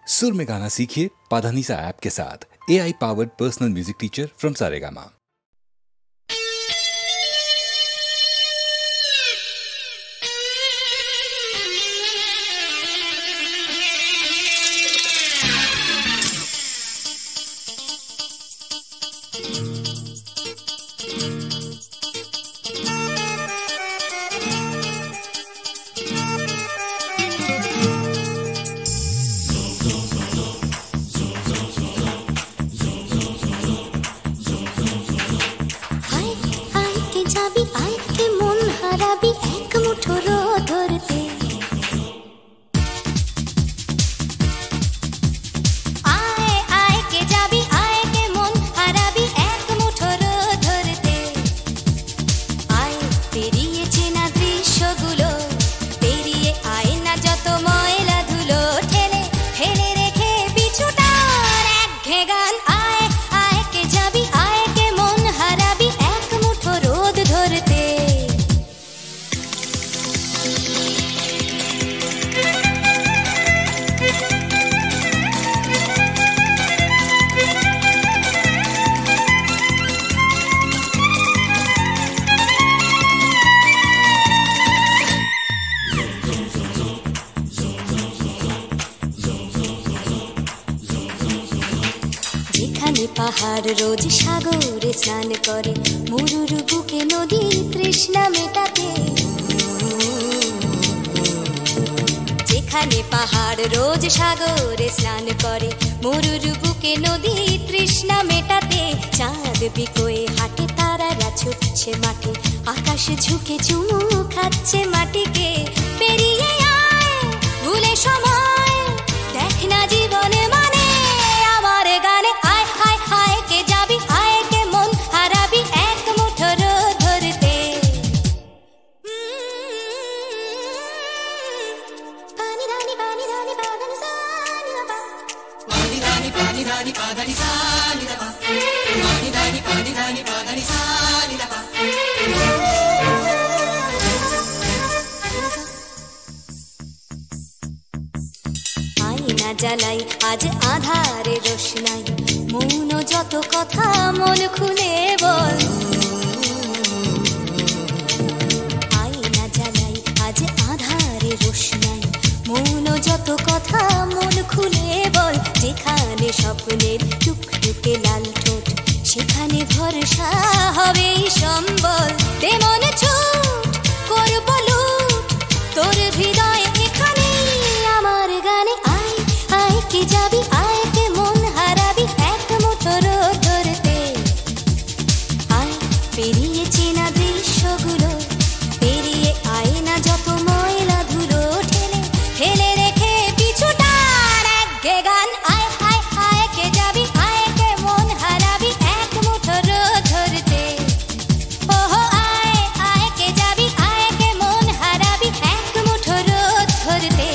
सुर में गाना सीखिए पाधानीसा ऐप के साथ। AI powered personal music teacher from Saregama. পাহাড় রোজ সাগরে স্নান করে, মরুর বুকে নদী তৃষ্ণা মেটাতে। যেখানে পাহাড় রোজ সাগরে স্নান করে, মরুর বুকে নদী তৃষ্ণা মেটাতে। চাঁদ বিকোয়ে হাঁটে, তারারা ছুটছে মাঠে, আকাশ ঝুঁকে চুমু খাচ্ছে মাটিকে। পেরিয়ে আয় ভুলে সময়, দেখ না জীবনে মানে আমার গানে। আয় হায় হায় কে যাবি, আয় কে মন হারাবি এক মুঠো রোদ ধরতে। পানি রানি পানি রানি পাদানি সানি রাবা, পানি রানি পানি রানি পাদানি সানি রাবা, পানি রানি পানি রানি পাদানি সানি রাবা। আয়না জ্বালাই আজ আধারে রোশনাই, মৌন যত কথা মন খুলে বল। আয়না জ্বালাই আজ আধারে রোশনাই, মৌন যত কথা মন খুলে বল। যেখানে স্বপ্নের টুকটুকে লাল ঠোঁট, সেখানে ভরসা হবে সম্বল। তেমন ছুট করব লুট তোর হৃদয় এখানে আমার গানে। আয় আয় কে যাবি, আয় কে মন হারাবি এক মুঠো রোদ ধরতে। আয় পেরিয়ে চেনা দৃশ্যগুলো, পেরিয়ে আয় না যত ময়লা ধুলো, ঠেলে ঠেলে রেখে পিছুটার একঘে গান। আয় হায় হায় কে যাবি, আয় কে মন হারাবি এক মুঠো রোদ ধরতে। ওহো আয় আয় কে যাবি, আয় কে মন হারাবি এক মুঠো রোদ ধরতে।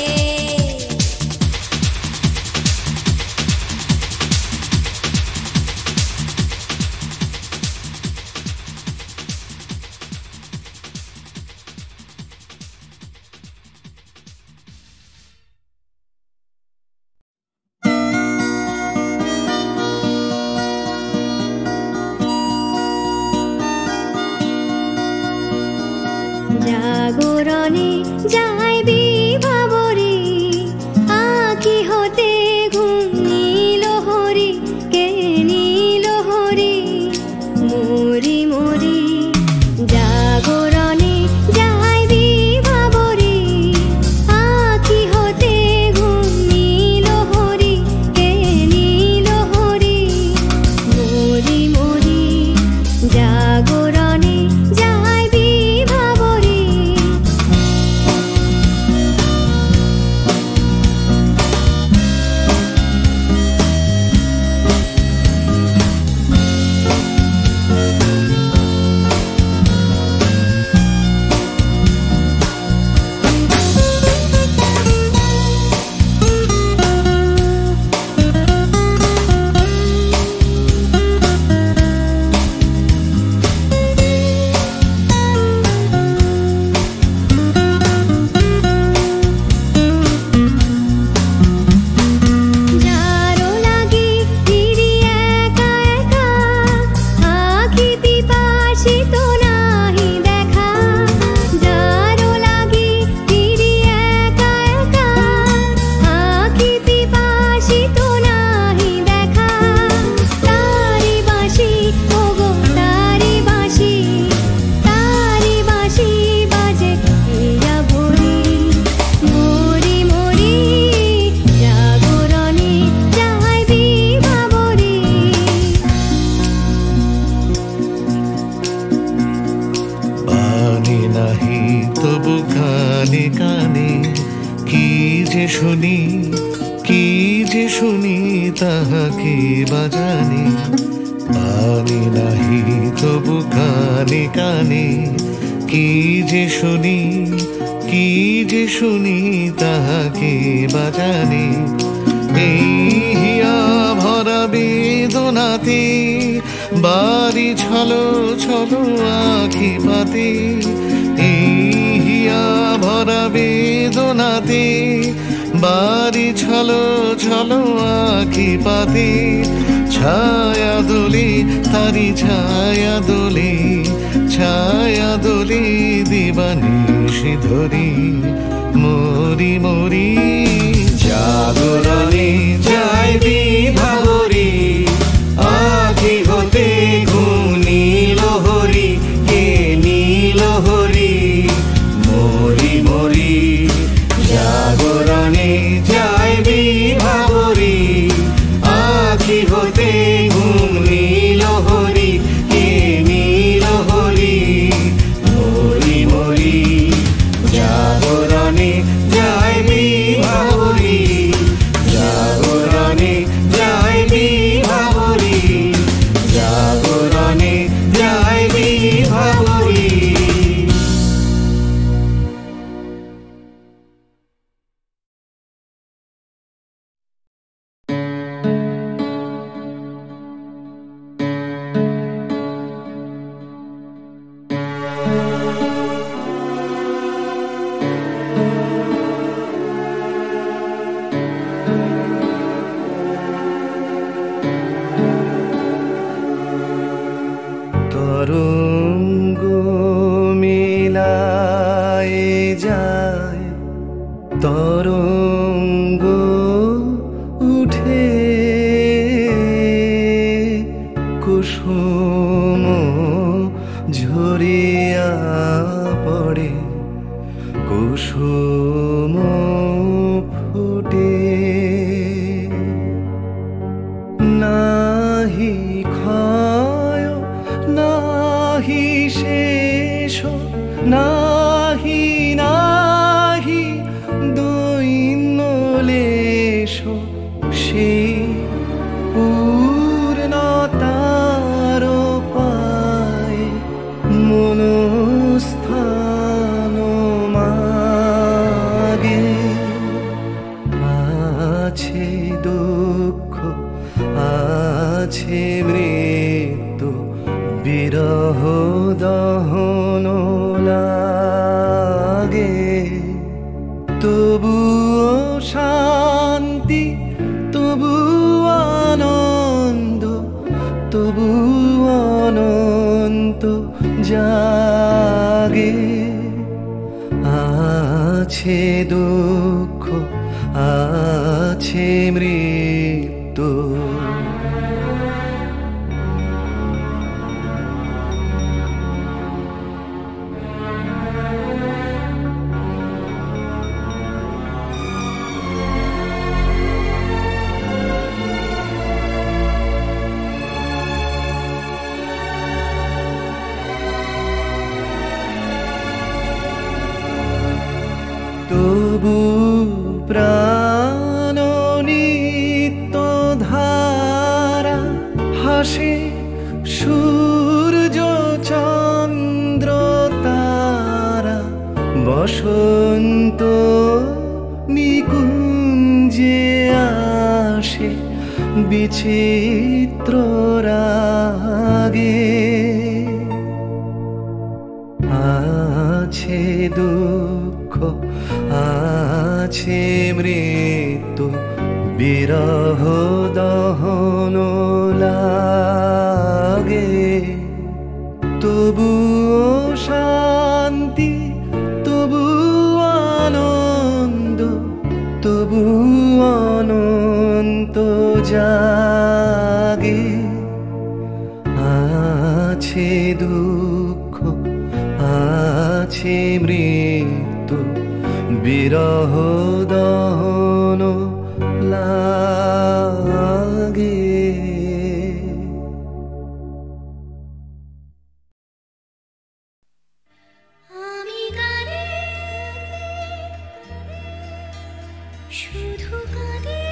জাগরণে যাই বিভাবরী, আঁখি হতে ঘুম নীল হরি, কে নীল হরি মরি মরি। জাগরণে যাই বিভাবরী, আঁখি হতে ঘুম নীল হরি, কে নীল হরি মরি মরি। জাগরণে যাই বিভাবরী, যে শুনি তাহাকে বাজানে, পানি নাহি তবু কানে কানে, কি যে শুনি, কি যে শুনি তাহাকে বাজানে। এই হিয়া ভরা বেদনাতে বাড়ি ছলো ছলো আখি পাতে, এই হিয়া ভরা বেদনাতে বাড়ি ছলো ছলো আখি পাতে। ছায়া দোলে তারি ছায়া দোলে, ছায়া দোলে দিবানিশি ধরি, মরি মরি জাগরণে যায় বিভাবরী, আখি হতে ঘুম নীল হরি, কে নীল হরি, মরি মরি জাগরণে যায় বিভাবরী, আখি হতে ঘুম নীল হরি, কে নীল হরি, মরি মরি জাগরণে যায় বিভাবরী, জাগরণে যায় বিভাবরী, জাগরণে যায় বিভাবরী। তরঙ্গ মেলায় যায়, তরঙ্গ উঠে কুসুম ঝরিয়া পড়ে, কুসুম ফুটে। নাহি ক্ষয় নাহি শেষ, নাহি নাহি দৈন্য লেশ, সেই পূর্ণতার পায় মনস্থান মাগে। আছে দুঃখ আছে মৃত্যু, বিরহ দহন লাগে, তবুও শান্তি তবু আনন্দ, তবু অনন্ত জাগে। আছে দুঃখ আছে মৃত্যু, তবু প্রাণ নিত্য ধারা, হাসে সূর্য চন্দ্র তারা, বসন্ত নিকুঞ্জে আসে বিচিত্র রাগে। আছে দুঃখ আছে মৃত্যু, বিরহ দহন লাগে, তবু শান্তি তবু আনন্দ, তবু অনন্ত জাগে। আছে দুঃখ আছে মৃত্যু, বিরহ দহন লাগে। আমি গানে শুধু কাঁদে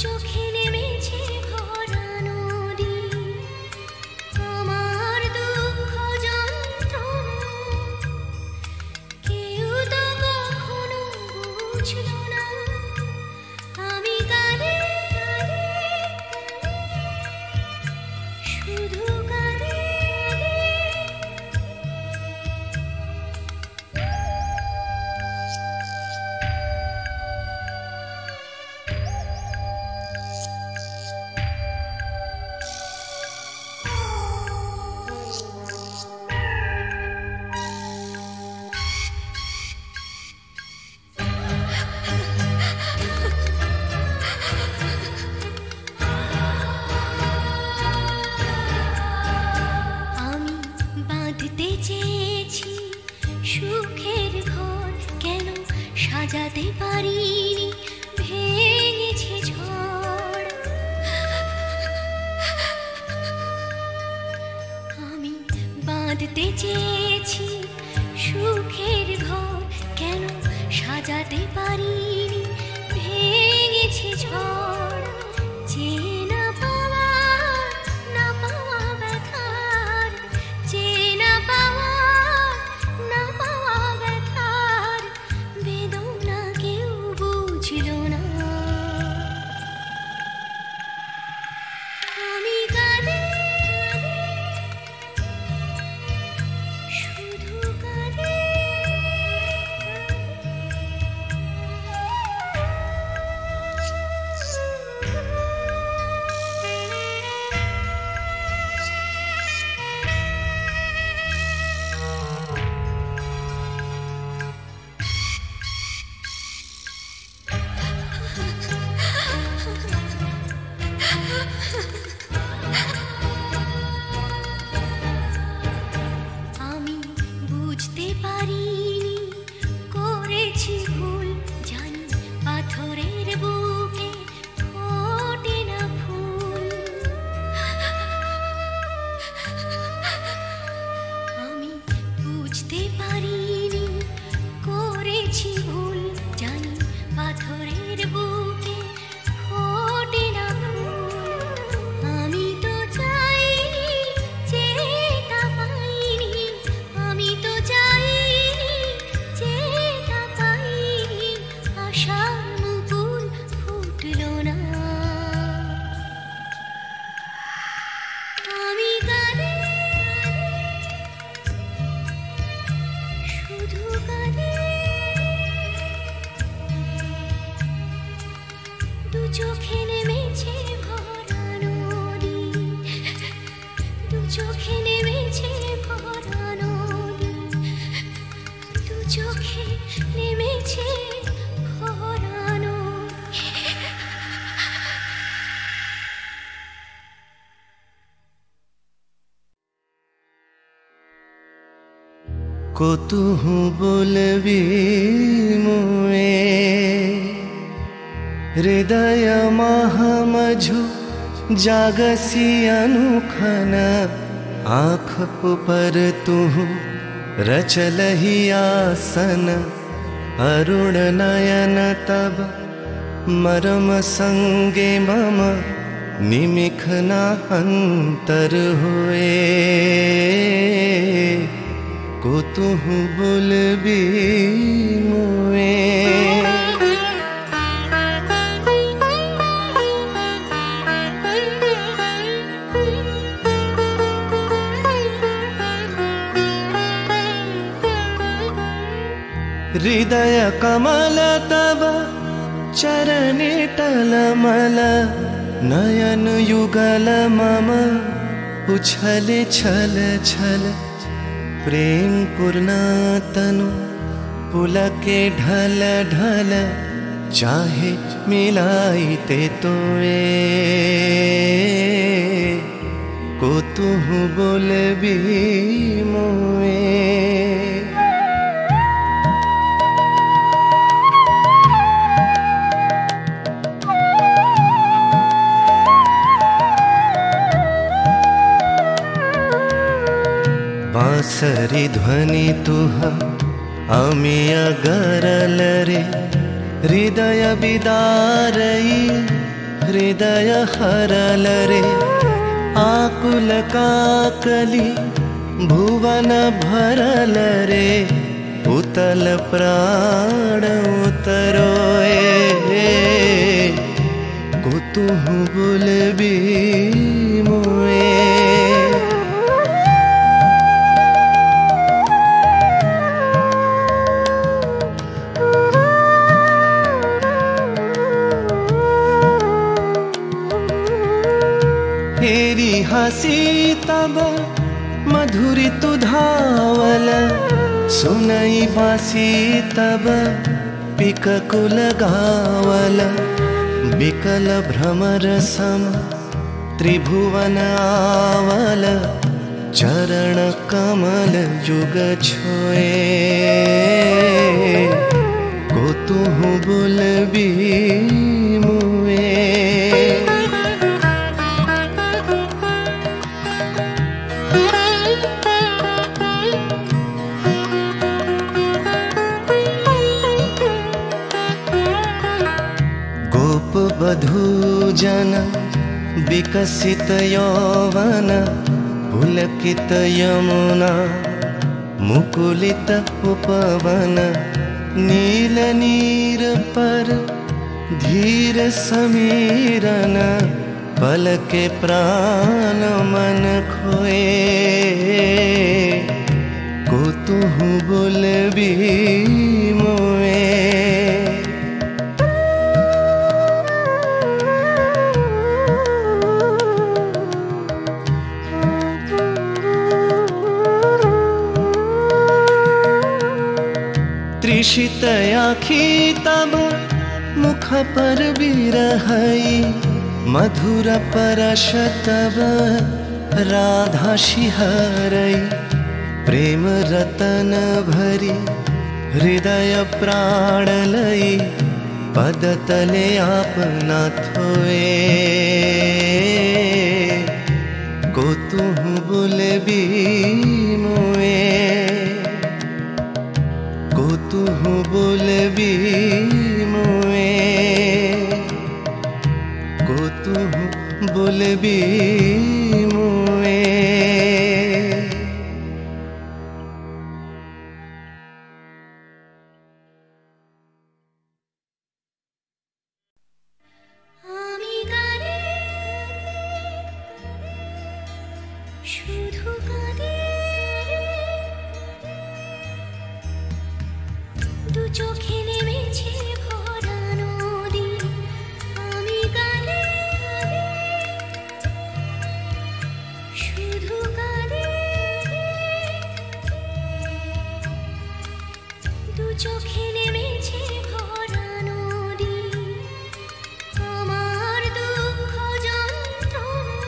চোখে নেমেছে ভরা নদী, আমার দুঃখ যন্ত্রণা কেউ তো কখনো বুঝলো না। আমি কাঁদি শুধু কাঁদি। আমি বাঁধতে চেয়েছি সুখের ঘর, কেন সাজাতে পারিনি, ভেঙেছে ঝড়। আমি বাঁধতে চেয়েছি সুখের ঘর, কেন সাজাতে পারিনি, ভেঙেছে ঝড়। চেনা পাওয়া না পাওয়া ব্যথার, চেনা পাওয়া না পাওয়া ব্যথার বেদনা কেউ বুঝলো না। আমি কাঁদি শুধু কাঁদি। আমি বুঝতে পারিনি করেছি ভুল, জানি পাথরের বুকে ফোটে না ফুল। আমি বুঝতে পারিনি করেছি ভুল, জানি পাথরের বুকে ফোটে না ফুল। আমি তো চাইনি যেটা পাইনি, আমি তো চাইনি যেটা পাইনি, আশার মুকুল ফুটলো না। আমি কাঁদি শুধু কাঁদি। দু চোখে নেমেছে ভরা নদী, দু চোখে নেমেছে ভরা নদী, দু চোখে নেমেছে ভরা নদী। কতুহু বলবি মুয়ে হৃদয় মহামঝু जागसी अनुखन आँख पर तुहु रचलहि आसन अरुण नयन तब मरम संगे मम निमिख न अंतर हुए को तुहु बोलबी मुए। हृदय कमल तब चरणे टलमल नयन युगल मम उछल छल छल प्रेम पूर्ण तनु पुलके ढल ढल चाहे मिलाइते तोए को तुहु बोलबी मोए। बांसरी ध्वनि तुह अमिया गरल रे हृदय बिदारई हृदय हरलरे आकुल काकली भुवन भरलरे उतल प्राण उतरोए कुतुहु बोलबी मोए हेरी हसी तब मधुरी तु धावल सुनई बासी तब पिककुल गावल बिकल भ्रमर सम त्रिभुवन आवल चरण कमल जुग छोए कुतुहु बोलबी मुए बधूजन विकसित यौवन पुलकित यमुना मुकुलित उपवन नील नीर पर धीर समीरन पल के प्राण मन खोए कुतुहु बोलबी मोए त्रिषित आखी तब मुख पर बिरहई मधुर परश तब राधा शिहरई प्रेम रतन भरी हृदय प्राण लई पद तले आपना थोए कुतुहु बोलबी मोए कुतुहु बोलबी मोए कुतुहु बोलबी मोए আমি গানে শুধু কাঁদে দু চোখে নেমেছে ভরা নদী আমি গানে শুধু কাঁদে দু চোখে নেমেছে ভরা নদী আমার দুঃখ যন্ত্রণা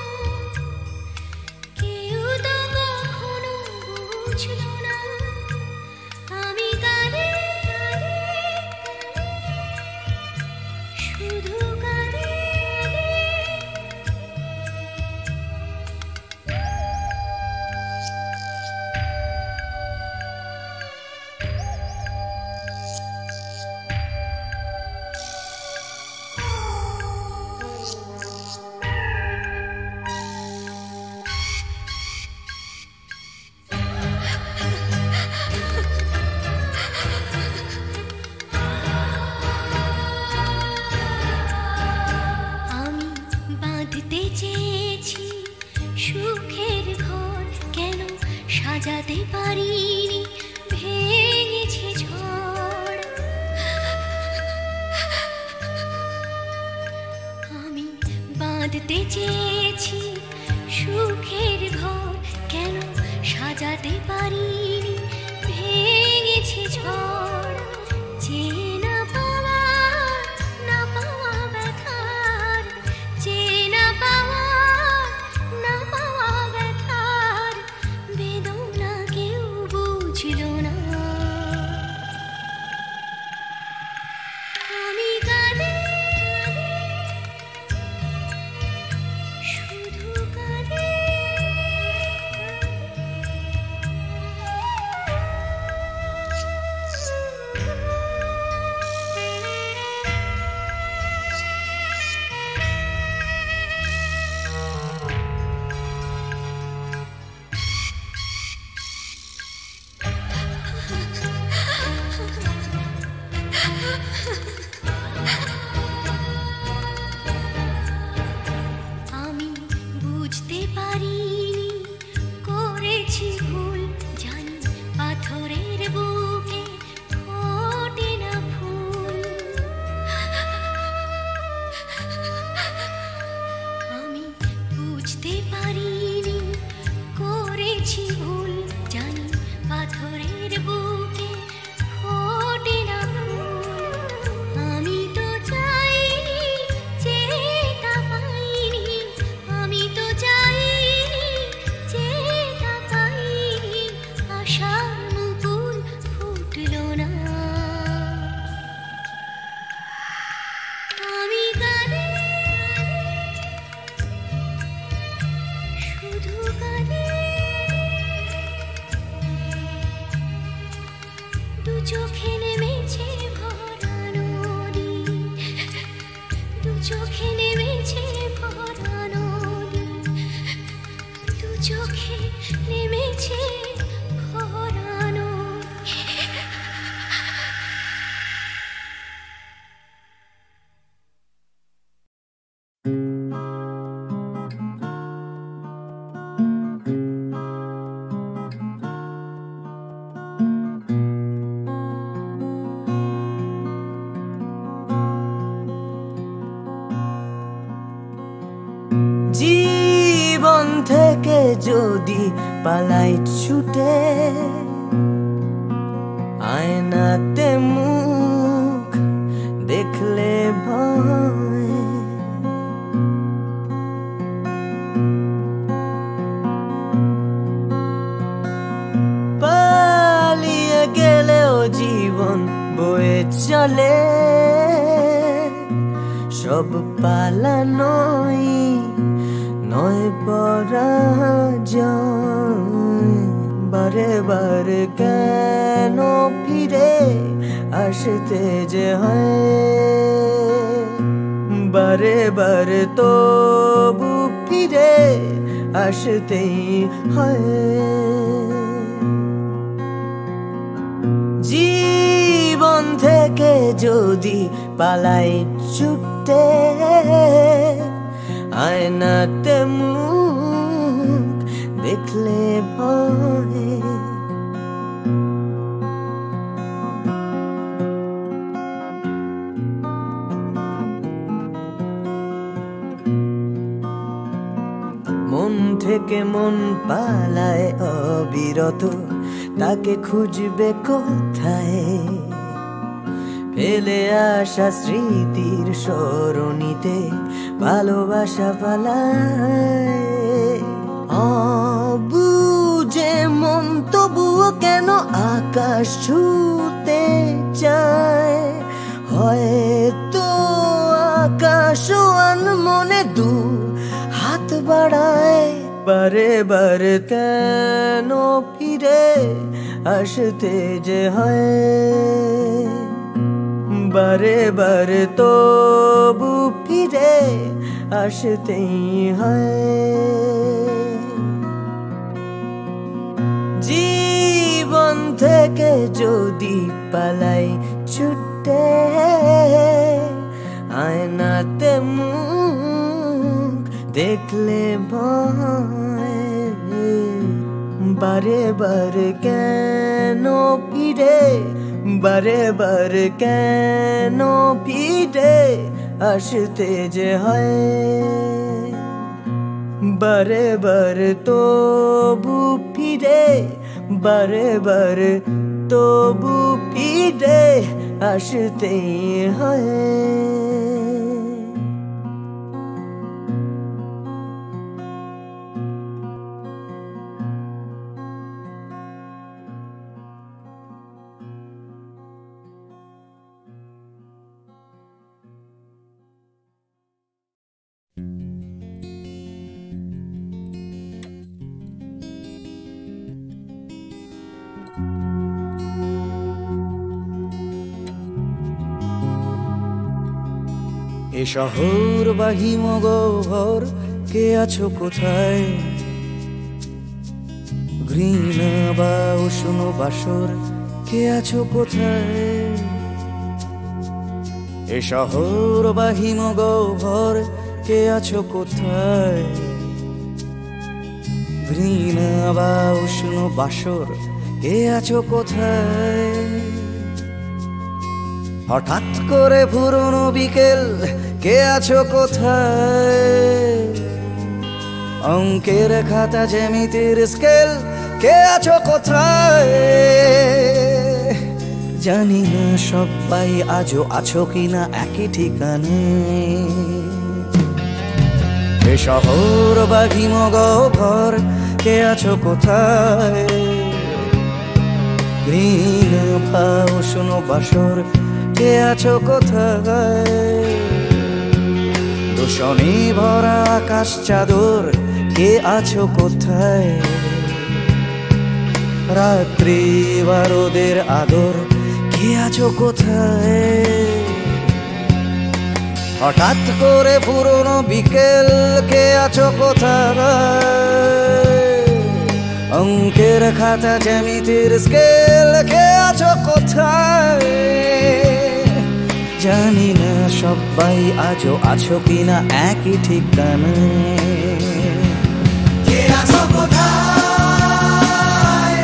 কেউ তো কখনো বুঝলো না আমি কাঁদে শুধু কাঁদে আমি বাঁধতে চেয়েছি সুখের ঘর কেন সাজাতে পারিনি ভেঙেছে ঝড় আমি বাঁধতে চেয়েছি সুখের ঘর কেন সাজাতে পারিনি ভেঙেছে ঝড় যে না পাওয়া না পাওয়া ব্যথার যে না পাওয়া না পাওয়া ব্যথার বেদনা কেউ বুঝলো না আমি কাঁদে শুধু কাঁদে আমি বুঝতে পারিনি করেছি ভুল, জানি পাথরের বুকে ফোটে না ফুল। আমি বুঝতে পারিনি করেছি ভুল, জানি পাথরের বুকে ফোটে না ফুল। আমি তো চাইনি যেটা পাইনি, আমি তো চাইনি যেটা পাইনি, আশার মুকুল ফুটলো না। আমি কাঁদি শুধু কাঁদি, দু চোখে নেমেছে ভরা নদী, দু চোখে নেমেছে ভরা নদী, দু চোখে নেমেছে ভরা নদী। জীবন থেকে যদি পালাই ছুটে, আয়নাতে মুখ দেখলে ভয়, পালিয়ে গেলেও জীবন বয়ে চলে, সব পালানোই নয় পরাজয়। বারে বারে কেন ফিরে আসতে যে হয়, বারে বারে তবু ফিরে আসতেই হয়। জীবন থেকে যদি পালাই ছুটে, আয়নাতে মুখ দেখলে ভয়। মন থেকে মন পালায় অবিরত, তাকে খুঁজবে কোথায়? ফেলে আসা স্মৃতির সরণিতে ভালোবাসা পালায়। অবুঝে মন তবুও কেন আকাশ ছুতে চায়, হয়তো আকাশ মনে দু হাত বাড়ায়। বারে বারে কেন ফিরে আসতে যে হয়, বারে বারে তবু ফিরে আসতেই হয়। জীবন থেকে যদি পালাই ছুটে, আয়নাতে মুখ দেখলে ভয়। বারে বারে কেন ফিরে, বারে বারে কেন ফিরে আসতে যে হয়, বারে বারে তবু ফিরে, বারে বারে তবু ফিরে আসতেই হয়। এ শহর বা হিমগহর, কে আছো কোথায়? ঘৃণা বা উষ্ণ বাসর, কে আছো কোথায়? এ শহর বা হিমগহ্বর কে আছো কোথায়? ঘৃণা বা উষ্ণ বাসর কে আছো কোথায়? হঠাৎ করে পুরনো বিকেল কে আছো কোথায়? অঙ্কের খাতা জ্যামিতির স্কেল কে আছো কোথায়? জানি না সবাই আজও আছো কিনা একই ঠিকানে। এ শহর বা হিমগহ্বর কে আছো কোথায়? ঘৃণা বা উষ্ণ বাসর কে আছো কোথায়? দূষণে ভরা আকাশ চাদর কে আছো কোথায়? রাত্রি বা রোদের আদর কে আছো কোথায়? হঠাৎ করে পুরনো বিকেল কে আছো কোথায়? অঙ্কের খাতা জ্যামিতির স্কেল কে আছো কোথায়? জানি না সবাই আজও আছো কিনা একই ঠিকানায়। কে আছো কোথায়?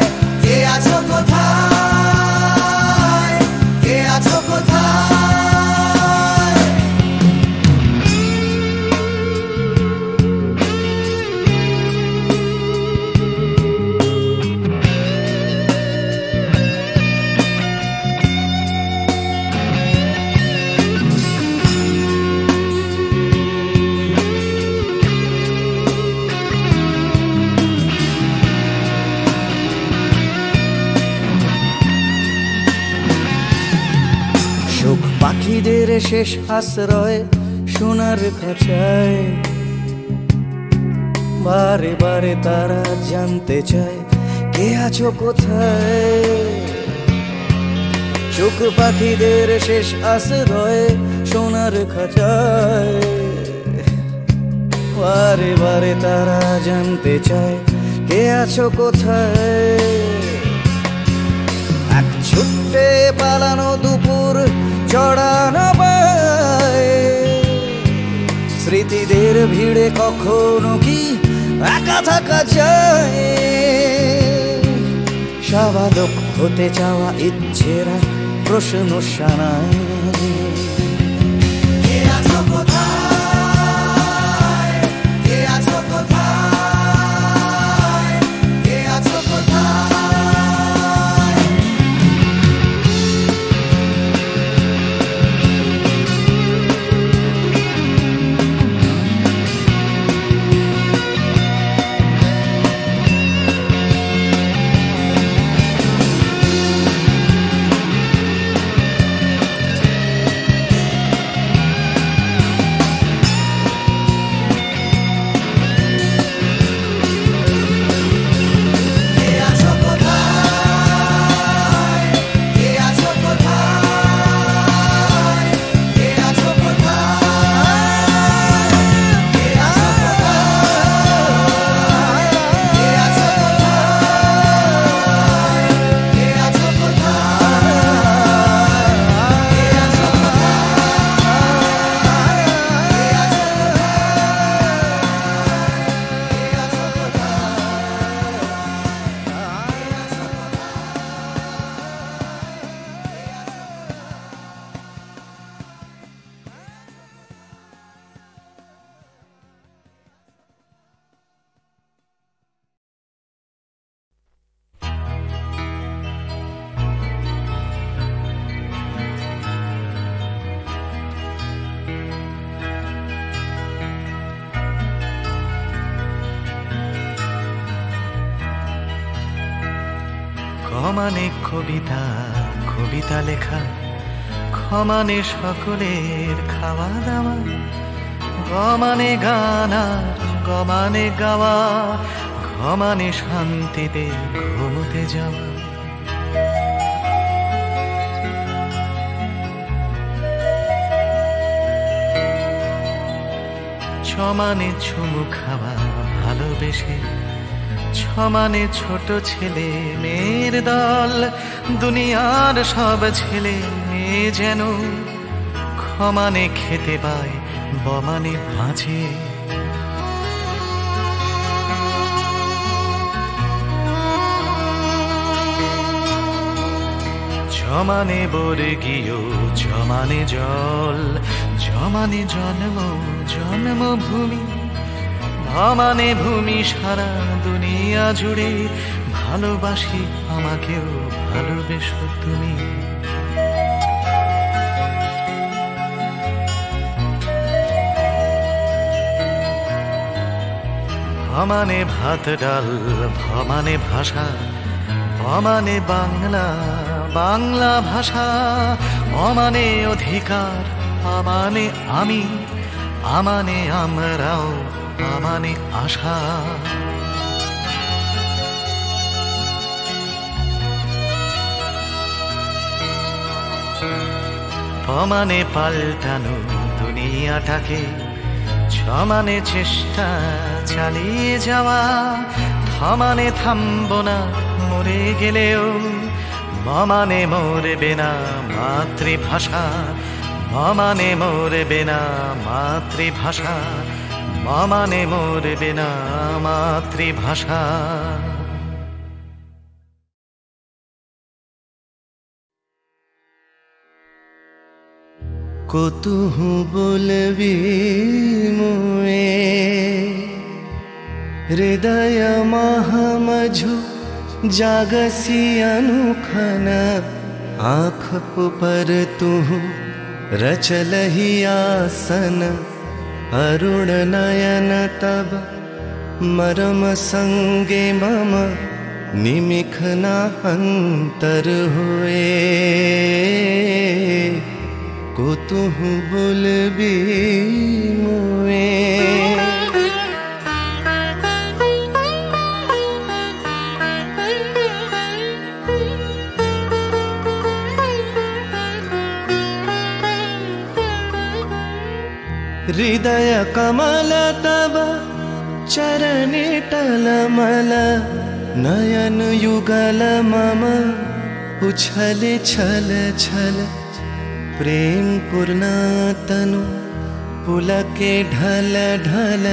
কে আছো কোথায়? কে আছো কোথায়? পাখিদের শেষ আশ্রয় সোনার খাঁচায় বারে বারে তারা জানতে চায় কে আছো কোথায়? চোখ পাখিদের শেষ আশ্রয় সোনার খাঁচায় বারে বারে তারা জানতে চায় কে আছো কোথায়? এক ছুটে পালানো দুপুর জড়ানো পায় স্মৃতিদের ভিড়ে কখনো কি একা থাকা যায়? স্বাভাবিক হতে চাওয়া ইচ্ছেরা প্রশ্ন শানায়। কে আছো কোথায়? কে আছো কোথায়? কে আছো কোথায়? ক্ষমানে কবিতা কবিতা লেখা, ক্ষমানে সকলের খাওয়া দাওয়া, গমানে গান আর গমানে গাওয়া, ক্ষমানে শান্তিতে ঘুমোতে যাওয়া। ছমানে চুমু খাওয়া ভালোবেসে, ছমানে ছোট ছেলে মেয়ের দল, দুনিয়ার সব ছেলে মেয়ে যেন ক্ষমানে খেতে পায় বমানে বাঁচে। জমানে বর্গীয় জমানে জল, জমানে জন্ম জন্মভূমি, ভমানে ভূমি সারা দুনিয়া জুড়ে। ভালোবাসি আমাকেও ভালোবেসো তুমি। ভমানে ভাত ডাল ভমানে ভাষা, ভমানে বাংলা বাংলা ভাষা, অমানে অধিকার আমানে আমি, আমানে আমরাও আমানে আশা। ভমানে পাল্টানো দুনিয়াটাকে, সমানে চেষ্টা চালিয়ে যাওয়া, থমানে থামব না মরে গেলেও, মমানে মরবে না মাতৃভাষা, মমানে মরবে না মাতৃভাষা, মমানে মরবে না মাতৃভাষা। কতুহু বলবি মুয়ে হৃদয় মহামঝু जागसी अनुखन, आँख पर तुहु रचलहि आसन, अरुण नयन तब मरम संगे मम निमिखना अंतर हुए। कुतुहु बोलबी मुए हृदय कमल तब चरणे टलमल, नयन युगल मम उछल छल छल, प्रेम पूर्ण तनु पुलके ढल ढल,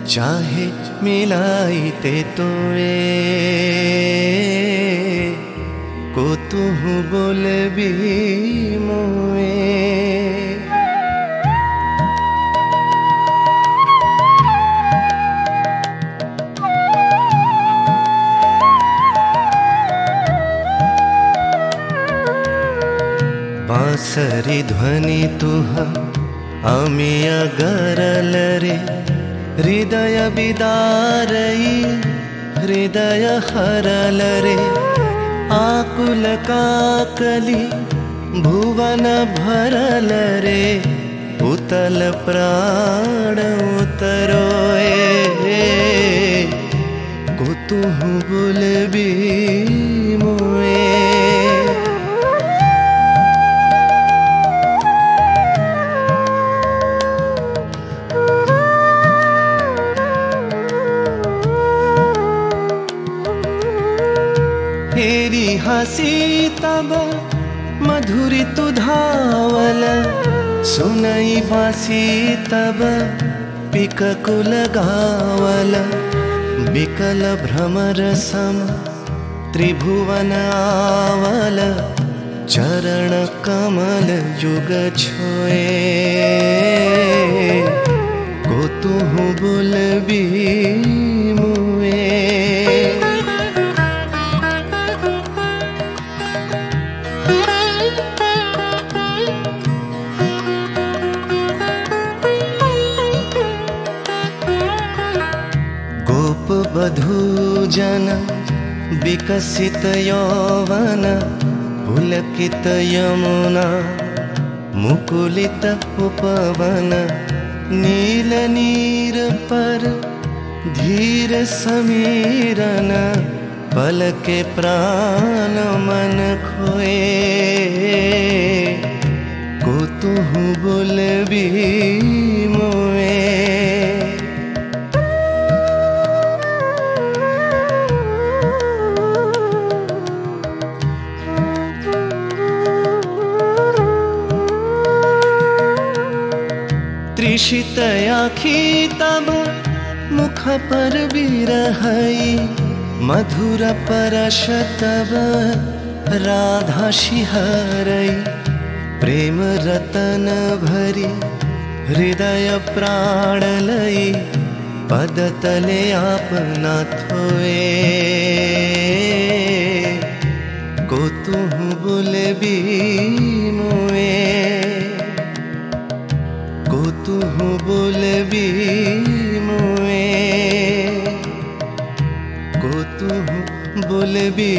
चाहे मिलाइते तोए। कुतुहु बोलबी मुए बांसरी ध्वनि तुह अमिय गरल रे, हृदय बिदारई हृदय हरल रे। आकुल काकली भुवन भरल रे, उतल प्राण उतरोए। कुतुहु बोलबी मुए हेरी हसी तब मधुरी तु धावल, सुनई बासी तब पिककुल गावल। बिकल भ्रमर सम त्रिभुवन आवल, चरण कमल युग छोए। कुतुहु बोलबी मुए बधू जन विकसित यौवन, पुलकित यमुना मुकुलित उपवन। नील नीर पर धीर समीरन, पलके प्राण मन खोए। कुतुहु बोलबी मुए तृषित आखी तब मुख पर बिरहई मधुर परश तब राधा शिहरई प्रेम रतन भरी हृदय प्राण लई पद तले आपना थोए को तुहु बोले भी मोए को तुहु बोले भी मोए को तुहु बोले भी